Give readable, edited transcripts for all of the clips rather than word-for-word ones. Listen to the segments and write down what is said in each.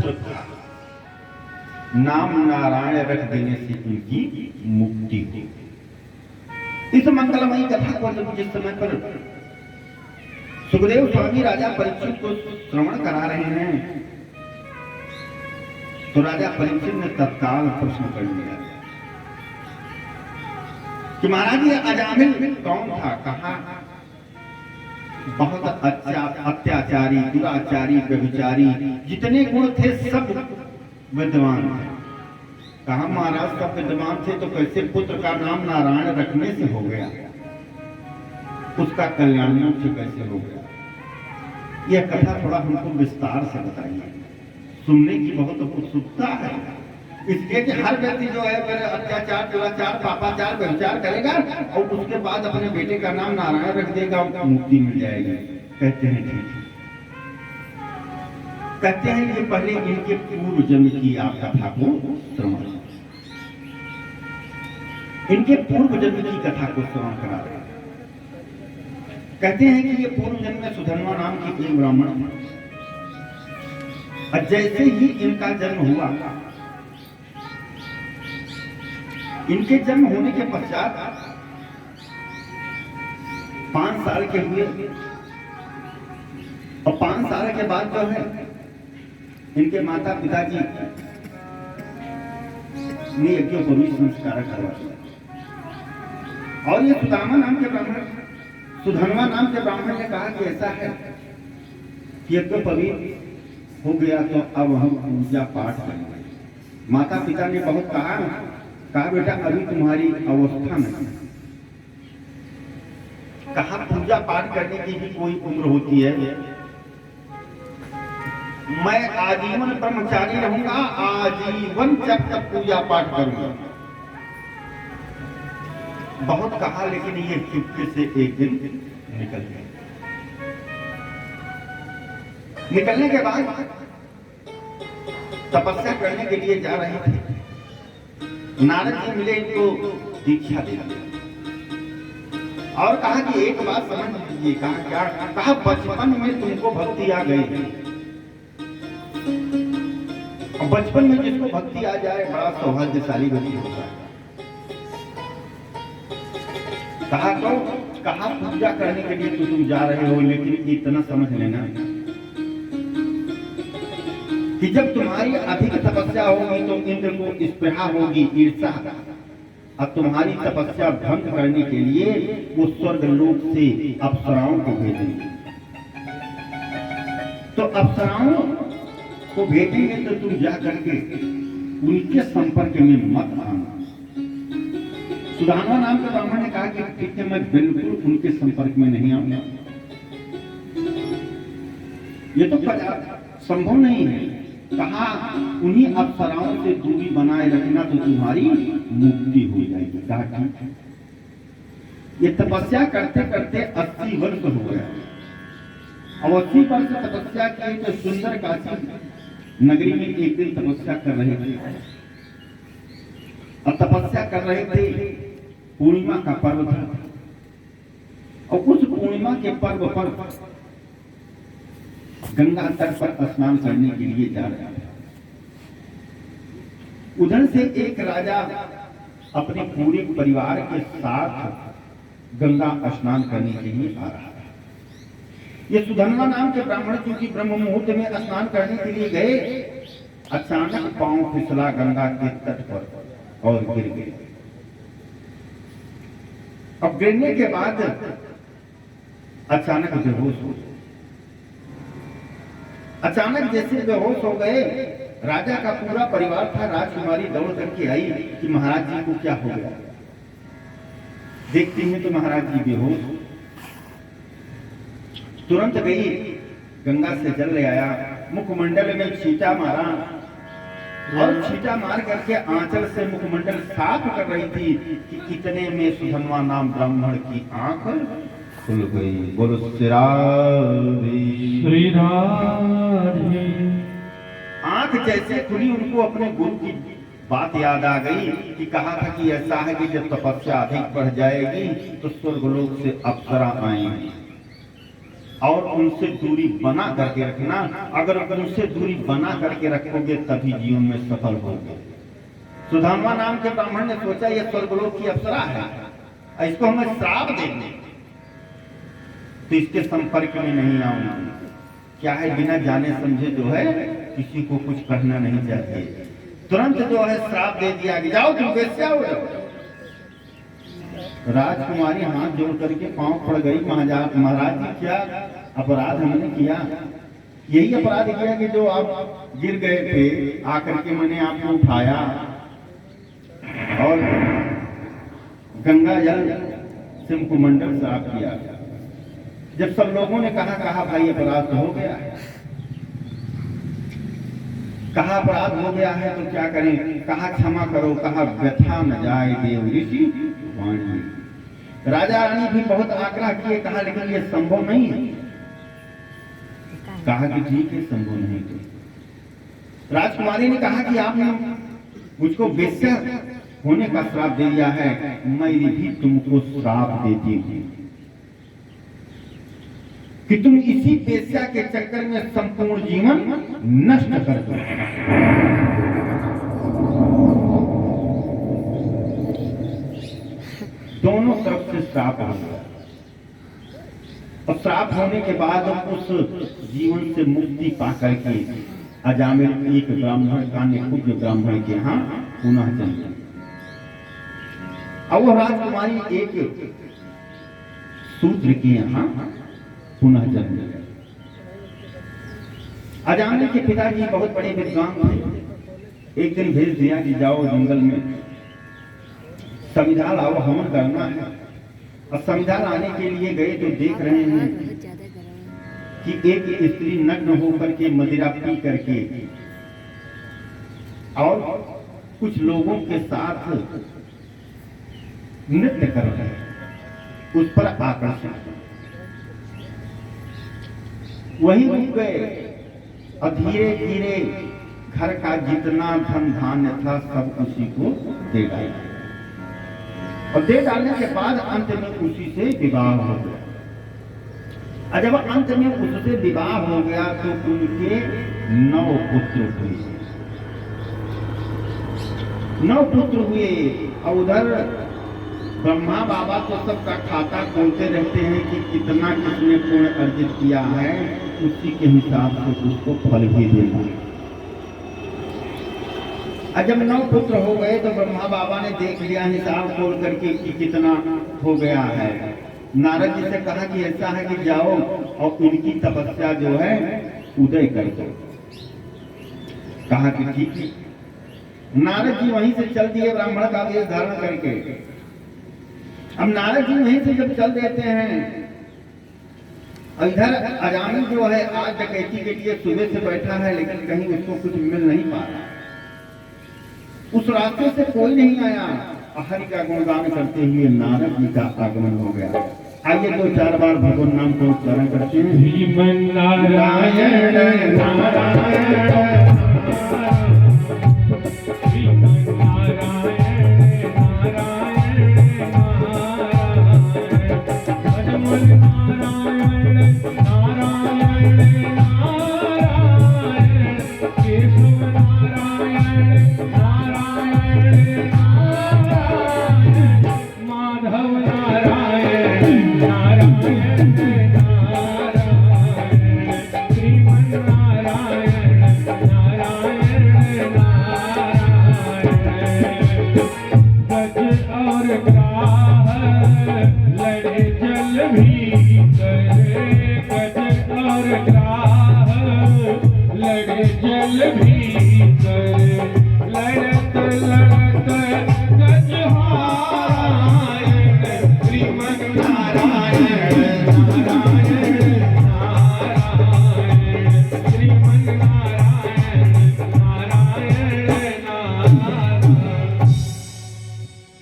पुत्र था, नाम नारायण रख देने से उनकी मुक्ति हुई। इस मंगलमयी कथा को जब जिस समय पर सुखदेव स्वामी राजा परीक्षित को श्रवण करा रहे हैं, तो राजा परीक्षित ने तत्काल प्रश्न कर लिया कि महाराज ये अजामिल कौन था, कहा बहुत अच्छा अत्याचारी, दुराचारी, व्यभिचारी, जितने गुण थे सब विद्वान थे। कहा महाराज सब विद्वान थे तो कैसे पुत्र का नाम नारायण रखने से हो गया, उसका कल्याण से कैसे हो गया? यह कथा थोड़ा हमको विस्तार से बताइए, सुनने की बहुत उत्सुकता है। इसलिए कि हर व्यक्ति जो है फिर अत्याचार, दुराचार, पापाचार, व्यभिचार करेगा और उसके बाद अपने बेटे का नाम नारायण रख देगा, मुक्ति मिल जाएगी। कहते हैं ठीक, कहते हैं कि पहले इनके पूर्व जन्म की आप कथा को श्रवण, इनके पूर्व जन्म की कथा को श्रवण करा रहे हैं। कहते हैं कि ये पूर्व जन्म में सुधन्वा नाम की एक ब्राह्मण, जैसे ही इनका जन्म हुआ, इनके जन्म होने के पश्चात 5 साल के हुए और 5 साल के बाद जो है इनके माता पिताजी ने यज्ञोपवीत संस्कार करवाया। और ये सुदामा नाम के ब्राह्मण, सुधन्वा नाम के ब्राह्मण ने कहा कि ऐसा है कि यज्ञोपवीत हो गया तो अब हम पूजा पाठ करेंगे। माता पिता ने बहुत कहा बेटा अभी तुम्हारी अवस्था नहीं, कहा पूजा पाठ करने की भी कोई उम्र होती है, मैं आजीवन ब्रह्मचारी रहूंगा, आजीवन जब तक पूजा पाठ करूंगा। बहुत कहा लेकिन ये चुपके से एक दिन निकल गए। निकलने के बाद तपस्या करने के लिए जा रहे थे, नारद जी मिले, इनको दीक्षा दे और कहा कि एक बात समझ लीजिए। कहा क्या? कहा बचपन में तुमको भक्ति आ गई, बचपन में जिसको भक्ति आ जाए बड़ा सौभाग्यशाली व्यक्ति होता है। कहा पूजा करने के लिए तो तुम जा रहे हो, लेकिन इतना समझ लेना कि जब तुम्हारी अधिक तपस्या होगी तो इंद्र को स्पृहा होगी, ईर्ष्या, अब तुम्हारी तपस्या भंग करने के लिए वो स्वर्ग लोक से अप्सराओं को भेजेंगे। तो अप्सराओं को भेजेंगे तो तुम जा करके उनके संपर्क में मत आना। सुदामा नाम के ब्राह्मण ने कहा कि ठीक है, मैं बिल्कुल उनके संपर्क में नहीं आऊंगा, ये तो संभव नहीं है। कहा उन्हीं अप्सराओं से दूरी बनाए रखना तो तुम्हारी मुक्ति हो जाएगी। कहा ठीक है। ये तपस्या करते करते 80 वर्ष हो गया। अब 80 वर्ष तपस्या की तो सुंदर काशी नगरी में एक दिन तपस्या कर रहे थे। अब तपस्या कर रहे थे, पूर्णिमा का पर्व था और उस पूर्णिमा के पर्व पर गंगा तट पर स्नान करने के लिए जा रहा था। उधर से एक राजा अपने पूरे परिवार के साथ गंगा स्नान करने के लिए आ रहा था। ये सुधन्वा नाम के ब्राह्मण क्योंकि ब्रह्म मुहूर्त में स्नान करने के लिए गए, अचानक पांव फिसला गंगा के तट पर और गिर गए। अब गिरने के बाद अचानक बेहोश हो गए। अचानक जैसे बेहोश हो गए, राजा का पूरा परिवार था, राजकुमारी दौड़ करके आई कि महाराज जी को क्या हो गया। देखते हैं तो महाराज जी बेहोश, तुरंत गई गंगा से जल ले आया, मुखमंडल में छींटा मारा और छींटा मार करके आंचल से मुखमंडल साफ कर रही थी कि इतने में सुधन्वा नाम ब्राह्मण की आंख खुल गई। बोलो श्री राधे। आंख जैसे खुली, उनको अपने गुरु की बात याद आ गई कि कहा था कि ऐसा है कि जब तपस्या अधिक बढ़ जाएगी तो स्वर्गलोक से अप्सरा आएंगी। और उनसे दूरी बना करके रखना। अगर उनसे दूरी बना करके रखोगे तभी जीवन में सफल होगे। सुदामा नाम के ब्राह्मण ने सोचा यह स्वर्गलोक की अप्सरा है, इसको हमें श्राप देंगे तो इसके संपर्क में नहीं आऊंगा। क्या है, बिना जाने समझे जो है किसी को कुछ कहना नहीं चाहिए। तुरंत जो है श्राप दे दिया कि जाओ तुम वेश्या हो जाओ। राजकुमारी हाथ जोड़ करके पांव पड़ गई, महाराज जी क्या अपराध हमने किया? यही अपराध किया कि जो आप गिर गए थे, आकर के मैंने आपको उठाया और गंगा जल से मुखमंडल साफ किया। जब सब लोगों ने कहा भाई अपराध तो हो गया है, कहा अपराध हो गया है तो क्या करें, कहा क्षमा करो, कहा व्यथा न जाए देव ऋषि वाणी। राजा रानी भी बहुत आग्रह किए, कहा लेकिन ये संभव नहीं है। कहा कि ठीक है संभव नहीं है। राजकुमारी ने कहा कि आपने मुझको वेश्या होने का श्राप दे दिया है, मैं भी तुमको श्राप देती हूं कि तुम इसी वेश्या के चक्कर में संपूर्ण जीवन नष्ट कर दो। दोनों तरफ से श्राप हो गया और श्राप होने के बाद उस जीवन से मुक्ति पा करके अजामिल एक ब्राह्मण कान्यकुब्ज ब्राह्मण के यहाँ पुनः जन्म। अब वो राजकुमारी एक शूद्र के यहाँ पुनः जन्म। अजामिल के पिताजी बहुत बड़े विद्वान थे। एक दिन भेज दिया कि जाओ जंगल में संविधा लाओ, हवन करना है। और संविधा लाने के लिए गए तो देख रहे हैं कि एक स्त्री नग्न होकर के मदिरा पी करके और कुछ लोगों के साथ नृत्य कर रहे हैं, उस पर आकर्षण। वहीं रुक गए और धीरे धीरे घर का जितना धन धान्य था सब उसी को दे डाला और दे डालने के बाद अंत में उसी से विवाह हो गया। और जब अंत में उससे विवाह हो गया तो उनके 9 पुत्र हुए। 9 पुत्र हुए और उधर ब्रह्मा बाबा तो सबका खाता खोलते रहते हैं कि कितना किसने पुण्य अर्जित किया है, उसी के हिसाब से उसको फल भी देना। और जब 9 पुत्र हो गए तो ब्रह्मा बाबा ने देख लिया हिसाब खोल करके कि कितना हो गया है। नारद जी से कहा कि ऐसा है कि जाओ और इनकी तपस्या जो है उदय कर दो। कहा कि ठीक है। नारद जी वहीं से चल दिए ब्राह्मण का वेश धारण करके। अब नारद जी वहीं से जब चल देते हैं, इधर अजामिल जो है आज डकैती के लिए सुबह से बैठा है लेकिन कहीं उसको कुछ मिल नहीं पा रहा। उस रास्ते से कोई नहीं आया। हरि का गुणगान करते हुए नारद जी का आगमन हो गया। आइए 2-4 बार भगवान नाम को उच्चारण करते हैं। श्रीमन नारायण नारायण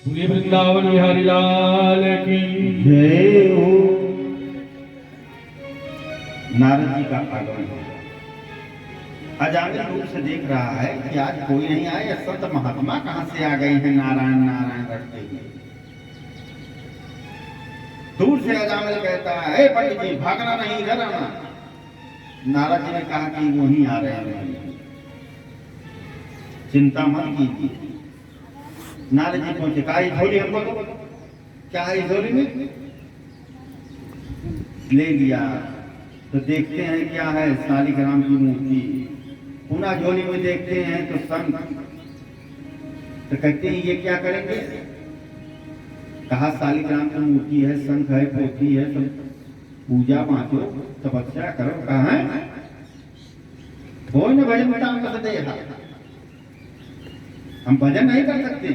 वृंदावन बिहारी लाल की जय हो। नारद जी का आगमन हो। अजामिल रूप से देख रहा है कि आज कोई नहीं आया, संत महात्मा कहां से आ गए हैं नारायण नारायण रटते हुए। दूर से अजामिल कहता है, "ए पंडित जी, भागना नहीं, इधर आना।" नारद जी ने कहा कि वहीं आ रहे हैं, चिंता मत कीजिए। नारद जी पहुंचे, कहा झोली हमको दो। क्या है इस झोली में? ले लिया तो देखते हैं क्या है, शालिग्राम की मूर्ति। पुनः झोली में देखते हैं तो शंख। तो कहते हैं ये क्या करेंगे? कहा शालिग्राम की मूर्ति है, शंख है, पोथी है, सब पूजा बांटो, तपस्या करो। कहा है कोई न भजन ताम कर दे, हम भजन नहीं कर सकते,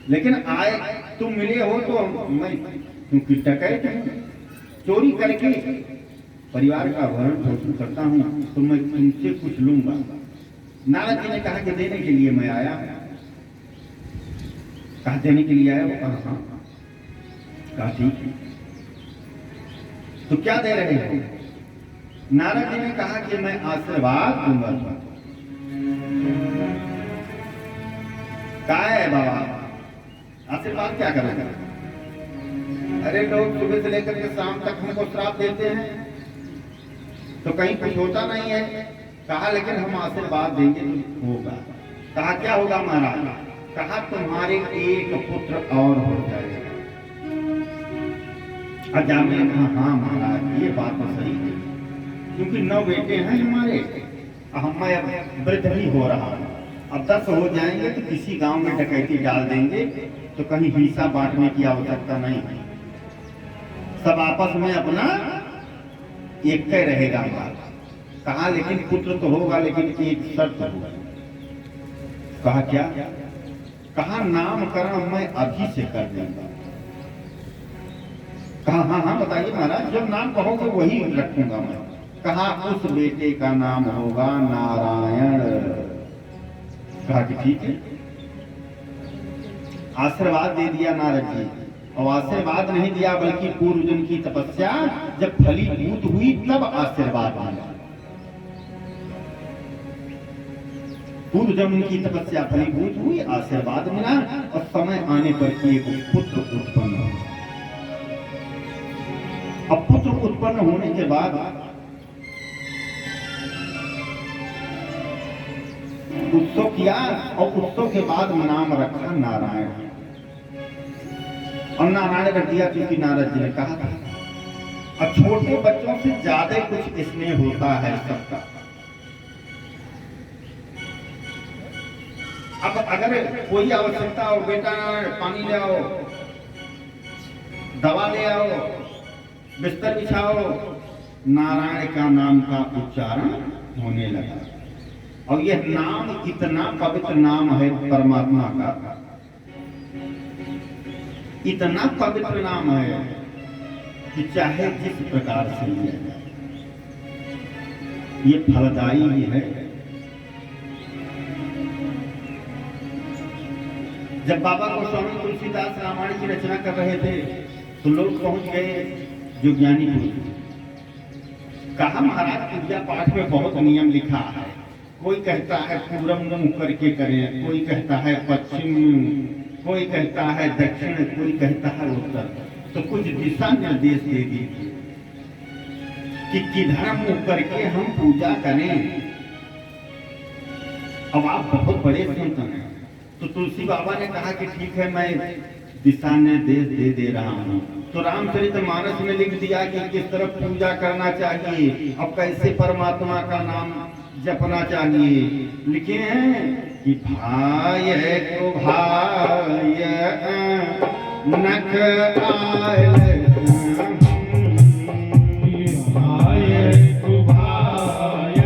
लेकिन आए तुम मिले हो तो मैं क्योंकि डकैत हूं, चोरी करके परिवार का भरण पोषण करता हूं, तो मैं तुमसे कुछ लूंगा। नारद जी ने कहा कि देने के लिए मैं आया। कहा देने के लिए आया? वो कहा हाँ। कहा ठीक है, तो क्या दे रहे हो? नारद जी ने कहा कि मैं आशीर्वाद दूंगा। क्या है बाबा, आशीर्वाद क्या करेगा? अरे लोग सुबह से लेकर के शाम तक हमको श्राप देते हैं, तो कहीं कुछ होता नहीं है। कहा लेकिन हम आशीर्वाद देंगे तो होगा। कहा क्या होगा महाराज? कहा तुम्हारे एक पुत्र और हो जाएगा। अजामिल ने कहा हाँ महाराज, ये बात तो सही है, क्योंकि 9 बेटे हैं हमारे, मैं अब वृद्ध भी हो रहा हूं, अब 10 हो जाएंगे तो किसी गांव में डकैती डाल देंगे, तो कहीं हिस्सा बांटने की आवश्यकता नहीं है, सब आपस में अपना एक ही रहेगा हमारा। कहा लेकिन पुत्र तो होगा, लेकिन एक शर्त होगा। कहा क्या? कहा नामकरण मैं अभी से कर दूंगा। कहा हाँ हाँ बताइए महाराज, जो नाम कहोगे वही रखूंगा मैं। कहा उस बेटे का नाम होगा नारायण। कहा कि ठीक है। आशीर्वाद दे दिया नारद जी, और आशीर्वाद नहीं दिया बल्कि पूर्व जन्म की तपस्या जब फलीभूत हुई तब आशीर्वाद मिला। पूर्व जन्म की तपस्या फलीभूत हुई, आशीर्वाद मिला, और समय आने पर एक पुत्र उत्पन्न हुआ। अब पुत्र उत्पन्न होने के बाद उत्सव किया, और उत्सव के बाद नाम रखा नारायण, और नारायण रख दिया क्योंकि नारद जी ने कहा था। अब छोटे बच्चों से ज्यादा कुछ स्नेह होता है सबका। अब अगर कोई आवश्यकता हो, बेटा पानी ले आओ, दवा ले आओ, बिस्तर बिछाओ, नारायण का नाम का उच्चारण होने लगा। और यह नाम इतना पवित्र नाम है परमात्मा का, इतना पवित्र नाम है कि चाहे जिस प्रकार से लिया जाए ये फलदायी ही है। जब बाबा गोस्वामी तुलसीदास रामायण की रचना कर रहे थे तो लोग पहुंच गए जो ज्ञानी पुरुष। कहा महाराज पूजा पाठ में बहुत नियम लिखा है, कोई कहता है पूरब मुंह करके करें, कोई कहता है पश्चिम, कोई कहता है दक्षिण, कोई कहता है उत्तर, तो कुछ दिशा निर्देश दे दीजिए कि किधर मुंह करके हम पूजा करें। अब आप बहुत बड़े संत हैं, तो तुलसी बाबा ने कहा कि ठीक है मैं दिशा निर्देश दे रहा हूँ। तो रामचरितमानस में लिख दिया कि किस तरह पूजा करना चाहिए, अब कैसे परमात्मा का नाम जपना चाहिए। लिखे हैं कि भाय को भाय नख आयल, भाय को भाय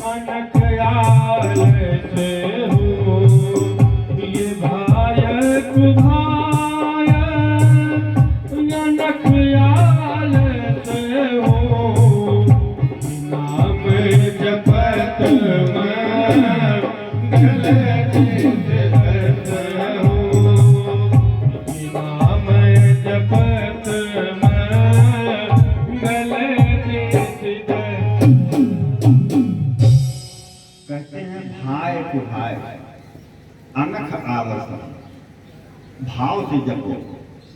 अनख आयल से हो, ये भाय को भाय अनख आयल से हो, नाम जपत मैं गले सिद्धत हो, नाम जपत मैं गले सिद्धत। कहते हैं भाय को भाय अनख आलस, भाव से जपो,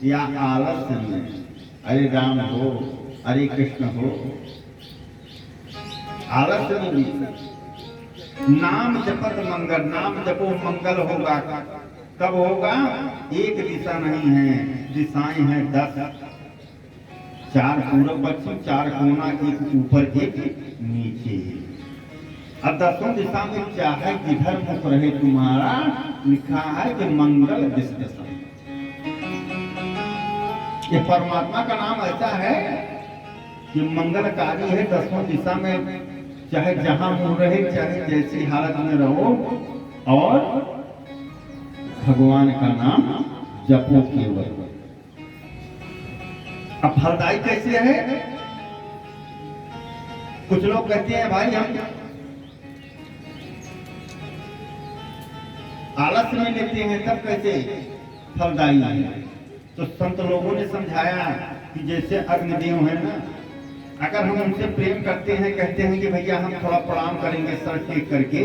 या आलस्य में हरे राम हो, हरे कृष्ण हो, आलस्य में भी नाम जपत मंगल, नाम जपो मंगल होगा। कब होगा? एक दिशा नहीं है, दिशाएं हैं 10, 4 पूरब पश्चिम, 4 कोना, एक ऊपर एक नीचे। अब 10 दिशा में चाहे जिधर मुख रहे तुम्हारा, लिखा है कि मंगल दिशा। ये परमात्मा का नाम ऐसा है कि मंगलकारी है। 10 दिशा में चाहे जहां मुंह रहे, चाहे जैसी हालत में रहो, और भगवान का नाम जपो केवल। अब फलदायी कैसे है? कुछ लोग कहते हैं भाई हम आलस में लेते हैं, तब कैसे फलदायी है? तो संत लोगों ने समझाया कि जैसे अग्निदेव है ना, अगर हम उनसे प्रेम करते हैं, कहते हैं कि भैया हम थोड़ा प्रणाम करेंगे सर टेक करके,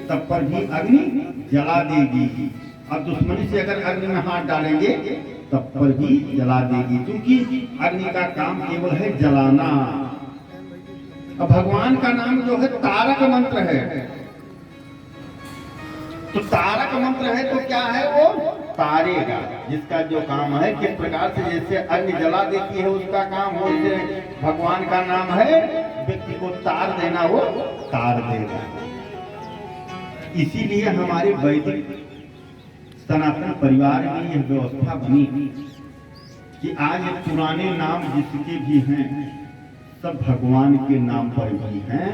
तब पर भी अग्नि जला देगी। और दुश्मनी से अगर अग्नि में हाथ डालेंगे तब पर भी जला देगी, क्योंकि अग्नि का काम केवल है जलाना। अब भगवान का नाम जो है तारक मंत्र है, तो तारक मंत्र है तो क्या है? वो तारेगा, जिसका जो काम है, किस प्रकार से जैसे अग्नि जला देती है उसका काम हो, जैसे भगवान का नाम है व्यक्ति को तार देना, वो तार देगा। इसीलिए हमारे वैदिक सनातन परिवार में यह व्यवस्था बनी कि आज पुराने नाम जिसके भी हैं सब भगवान के नाम पर भी हैं।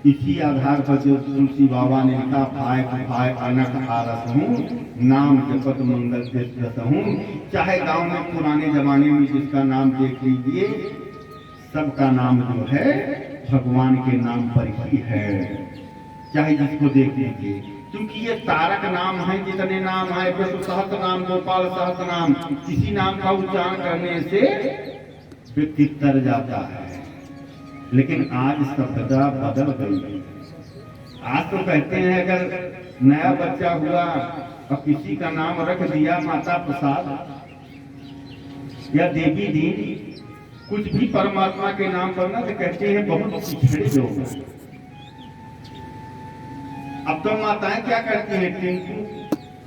इसी आधार पर जो तुलसी बाबा ने लिखा, भाई भाई अनक आरस हूँ, नाम जपत मंगल देश हूँ। चाहे गांव में पुराने जमाने में जिसका नाम देख लीजिए, सबका नाम जो है भगवान के नाम पर ही है, चाहे जिसको देख लीजिए, क्योंकि ये तारक नाम है। जितने नाम है, विष्णु सहस्त्र नाम, गोपाल सहस्त्र नाम, किसी नाम का उच्चारण करने से व्यक्ति तर जाता है। लेकिन आज सभ्यता बदल गई। आज तो कहते हैं अगर नया बच्चा हुआ और किसी का नाम रख दिया माता प्रसाद या देवी दीन, कुछ भी परमात्मा के नाम पर ना, तो कहते हैं बहुत पिछड़े लोग। अब तो माताएं क्या करती हैं? टिंकू,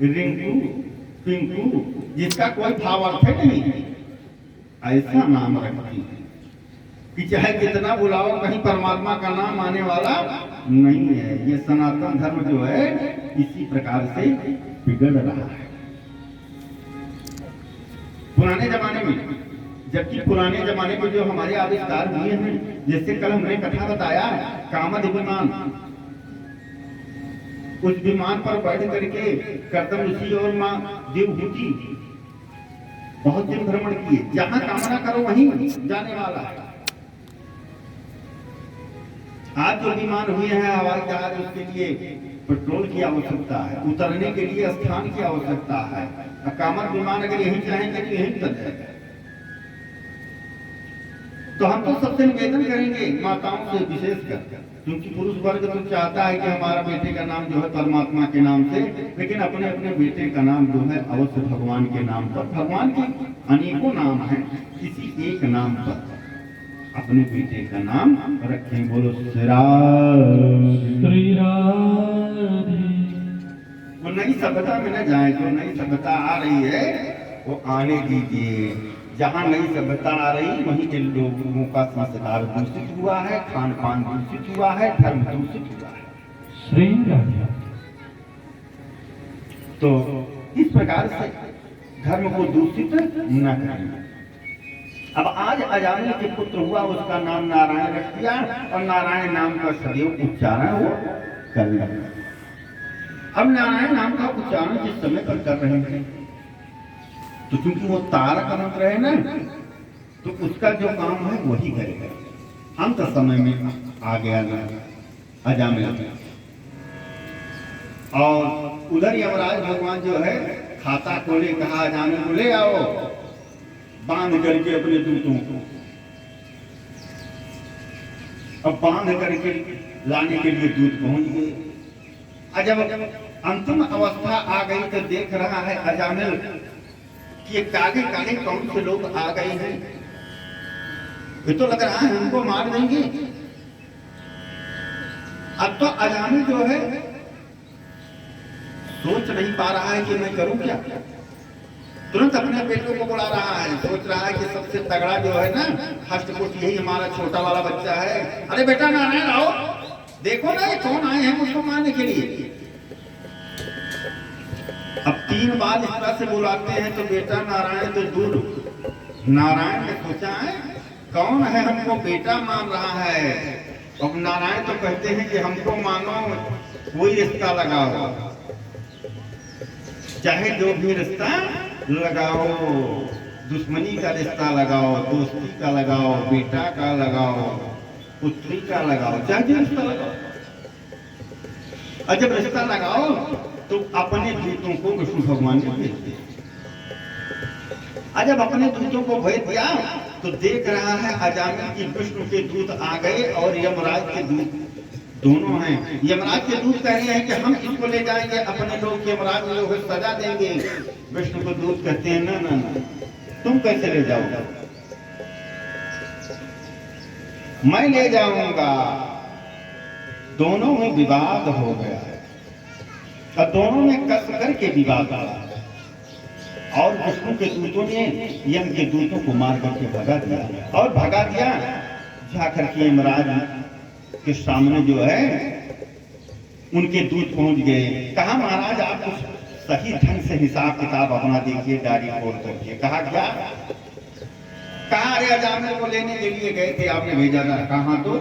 रिंकू, पिंकू, जिसका कोई भावार्थ नहीं है, ऐसा नाम रखती है कि चाहे कितना बुलाओ, कहीं परमात्मा का नाम आने वाला नहीं है। ये सनातन धर्म जो है इसी प्रकार से बिगड़ रहा है। पुराने जमाने में, जबकि पुराने जमाने में जो हमारे आविष्कार हुए हैं, जैसे कल हमने कथा बताया कामद विमान, उस विमान पर बैठ करके कर्दम ऋषि और माँ देवहूति बहुत दिन भ्रमण किए। जहां कामना करो वहीं जाने वाला है। आज जो विमान हुए हैं हवाई जहाज, उसके लिए पेट्रोल की आवश्यकता है, उतरने के लिए स्थान की आवश्यकता है। कामत विमान अगर यहीं चाहेंगे तो यहीं उतर जाएगा। तो हम तो सबसे निवेदन करेंगे माताओं से विशेषकर, क्योंकि पुरुष वर्ग तो चाहता है कि हमारा बेटे का नाम जो है परमात्मा के नाम से, लेकिन अपने अपने बेटे का नाम जो है अवश्य भगवान के नाम पर। भगवान के अनेकों नाम हैं, किसी एक नाम पर अपने बेटे का नाम रखें। बोलो श्री राधे। वो नई सभ्यता में न जाए, जो नई सभ्यता आ रही है वो आने दीजिए। जहाँ नई सभ्यता आ रही वहीं के लोगों का संस्कार दूषित हुआ है, खान पान दूषित हुआ है, धर्म दूषित हुआ है। श्री राधे। तो इस प्रकार से धर्म को दूषित न करें। अब आज अजामिल के पुत्र हुआ, उसका नाम नारायण रख दिया और नारायण नाम का सदैव उच्चारण वो कर लिया। अब नारायण नाम का उच्चारण जिस समय पर कर रहे हैं, तो क्योंकि वो तारक मंत्र है ना, तो उसका जो काम है वही करेगा। अंत समय में आ गया ना अजामिल, और उधर यमराज भगवान जो है खाता खोले, कहा अजामिल को ले आओ, बांध करके अपने दूतों को। अब बांध करके लाने के लिए दूत पहुंच गए। जब अंतिम अवस्था आ गई तो देख रहा है अजामिल कि ये काले काले कौन से लोग आ गए हैं, ये तो लग रहा है हमको मार देंगे। अब तो अजामिल जो है सोच नहीं पा रहा है कि मैं करूं क्या, तुरंत अपने बेटों को बुला रहा है, सोच रहा है कि सबसे तगड़ा जो है ना हष्टपुष्ट यही हमारा छोटा वाला बच्चा है। अरे बेटा नारायण आओ, देखो ना ये कौन आए हैं मुझको मारने के लिए। अब 3 बार इस तरह से बुलाते हैं तो बेटा नारायण तो दूर। नारायण ने सोचा है कौन है हमको बेटा मान रहा है। अब नारायण तो कहते हैं कि हमको मानो कोई रिश्ता लगाओ, चाहे जो भी रिश्ता लगाओ, दुश्मनी का रिश्ता लगाओ, दोस्ती का लगाओ, बेटा का लगाओ, पुत्री का लगाओ, चाहे जो रिश्ता लगाओ। और जब रिश्ता लगाओ तो अपने दूतों को विष्णु भगवान ने भेज दिया। जब अपने दूतों को भेज दिया तो देख रहा है अजामिल की विष्णु के दूत आ गए और यमराज के दूत दोनों हैं। यमराज के दूत कह रहे हैं कि हम इसको ले जाएंगे अपने लोग, यमराज लोग सजा देंगे। विष्णु को दूत कहते हैं ना ना ना, तुम कैसे ले जाओगे, मैं ले जाऊंगा। दोनों में विवाद हो गया और दोनों में कस करके विवाद आया और विष्णु के दूतों ने यम के दूतों को मार करके भगा दिया। और भगा दिया जाकर के यमराज के सामने जो है उनके दूत पहुंच गए। कहा महाराज आप कुछ सही ढंग से हिसाब किताब अपना देखिए, डायरी खोल करके। कहा क्या, कहा अरे अजामिल को लेने के लिए गए थे, आपने भेजा था। कहा तो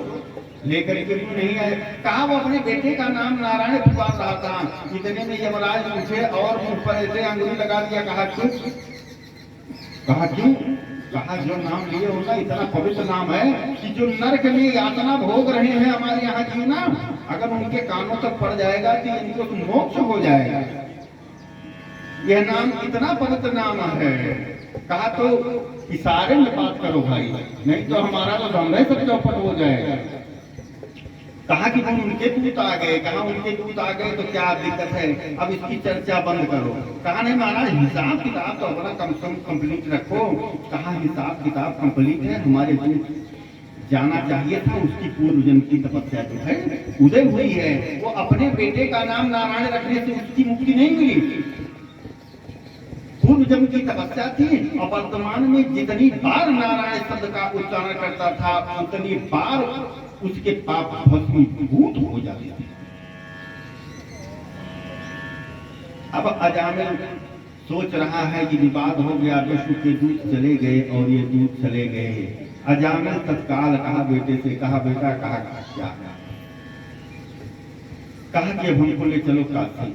लेकर के क्यों नहीं आए। कहा वो अपने बेटे का नाम नारायण पुकार रहा था। इतने में यमराज पूछे और मुंह पर ऐसे अंगुली लगा दिया। कहा क्यों, कहा क्यों, कहा जो नाम लिए होगा इतना पवित्र नाम है कि जो नरक में यातना भोग रहे हैं हमारे यहाँ की ना, अगर उनके कानों तक पड़ जाएगा तो इनको तो मोक्ष हो जाएगा। यह नाम इतना पवित्र नाम है। कहा तो इशारे में बात करो भाई, नहीं तो हमारा तो धंधा सब चौपट हो जाएगा। कहा कि तुम उनके दूत आ गए। कहा उनके दूत आ गए तो क्या दिक्कत है, अब इसकी चर्चा बंद करो। कहा नहीं महाराज हिसाब किताब तो अपना कम से कम कंप्लीट रखो। कहा हिसाब किताब कंप्लीट है, हमारे दूत जाना चाहिए था, उसकी पूर्व जन्म की तपस्या जो है उदय हुई है। वो अपने बेटे का नाम नारायण रखने से उसकी मुक्ति नहीं मिली, पूर्व जन्म की तपस्या थी। और वर्तमान में जितनी बार नारायण शब्द का उच्चारण करता था उतनी बार उसके पाप भस्मीभूत हो जाते थे। अब अजामिल सोच रहा है कि विवाद हो गया, विष्णु के दूत चले गए और ये दूत चले गए। अजामिल तत्काल कहा बेटे से, कहा बेटा कहा क्या, कहा कि अब हमको ले चलो काशी।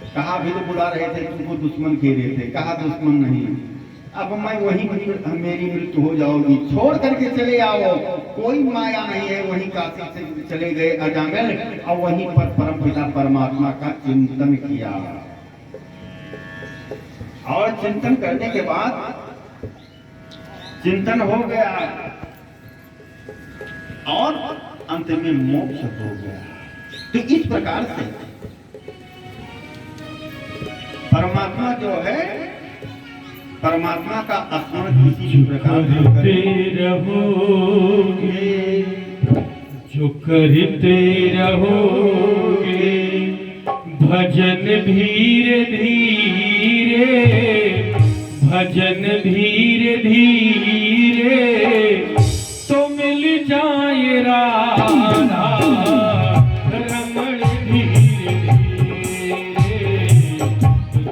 कहा अभी तो बुला रहे थे, तुमको दुश्मन घेरे थे। कहा दुश्मन नहीं, अब मैं वहीं मेरी मृत्यु हो जाओगी, छोड़ करके चले आओ, कोई माया नहीं है। वहीं काशी से चले गए अजामिल और वहीं पर परमपिता परमात्मा का चिंतन किया। और चिंतन करने के बाद चिंतन हो गया और अंत में मोक्ष हो गया। तो इस प्रकार से परमात्मा जो है, परमात्मा का स्मरण किसी भी प्रकार करते रहोगे, जो करते रहोगे, भजन धीरे धीरे, भजन धीरे धीरे, तो मिल जाए राधा रमण धीरे धीरे,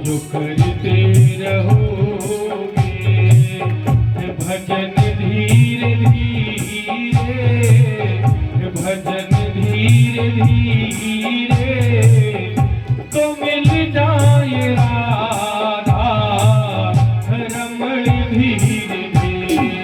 जो करते रहोगे, भजन धीरे धीरे, भजन धीरे धीरे, तो मिल जाए राधा रमण धीरे धीरे।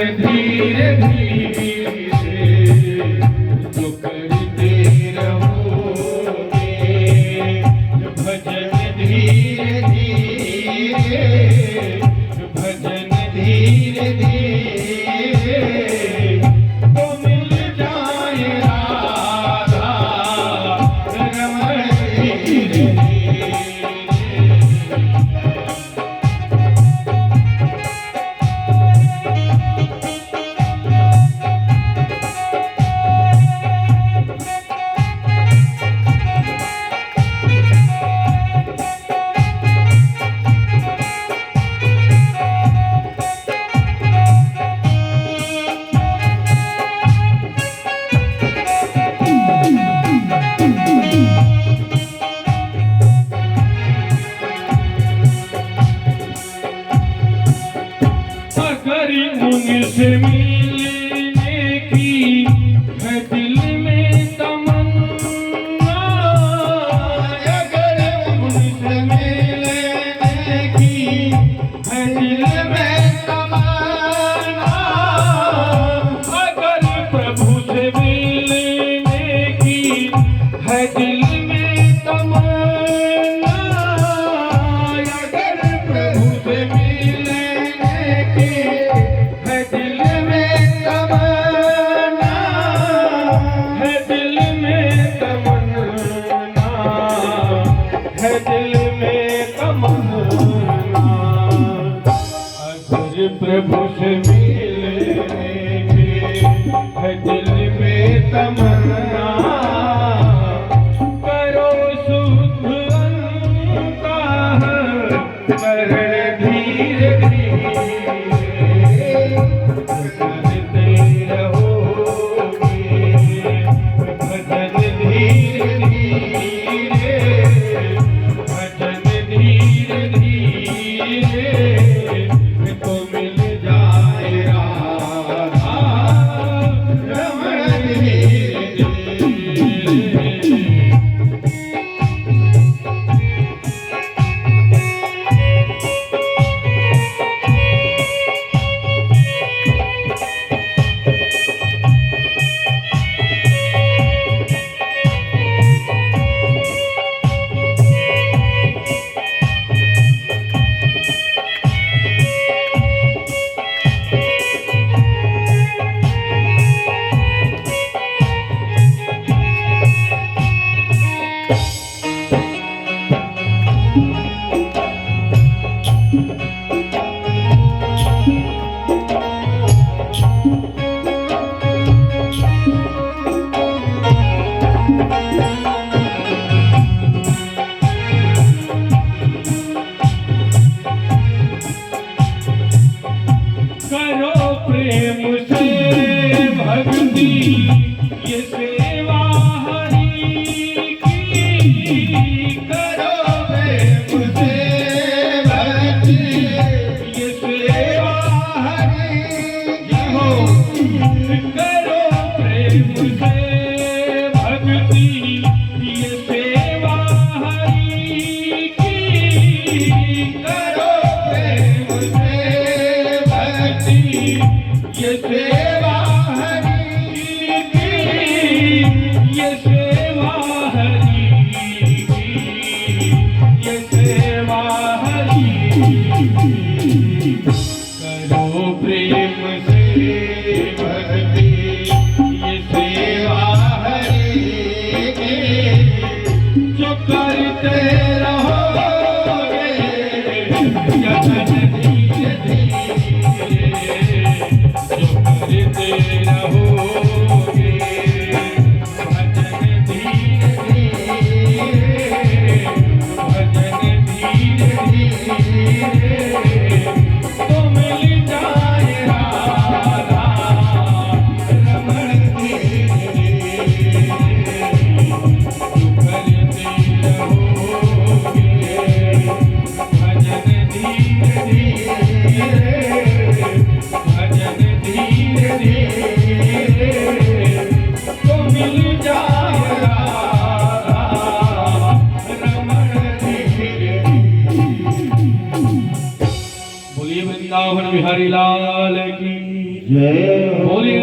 धीरे धीरे जो करते रहोगे, भजन धीरे धीरे, भजन धीरे धीरे तो मिल जाए राधा रमण धीरे धीरे। अगर उनसे मिलने की है दिल में तमन्ना, अगर उनसे मिलने की है दिल में तमन्ना, अगर प्रभु से मिलने की है दिल में तमन्ना, अगर प्रभु से मिलने की है दिल में तमन्ना, है दिल में तमन्ना, है दिल में तमन्ना, अगर प्रभु से मिलने की है दिल में तमन्ना, करो शुद्ध अंतःकरण धीरे धीरे करते रहोगे, भजन धीरे धीरे, भजन धीरे धीरे तो मिल जाए राधा रमण धीरे धीरे। करो प्रेम से भक्ति ये सेवा हरि की, करो प्रेम से भक्ति ये सेवा हरि की हो, करो प्रेम से भक्ति ये सेवा हरि की, करो प्रेम से ये सेवा हरि की, ये सेवा हरि की, ये सेवा हरि की, करो प्रेम से भक्ति ये सेवा हरि की, जो करते रहोगे जगत धीरे धीरे, जो करते रहोगे भजन धीरे धीरे, भजन धीरे धीरे तो मिल जाए राधा रमण धीरे धीरे, जो करते रहोगे भजन धीरे धीरे, भजन धीरे धीरे तो मिल जाए राधा रमण धीरे धीरे। बोलिए वृंदावन बिहारी लाल की। जय हो। बोलिए।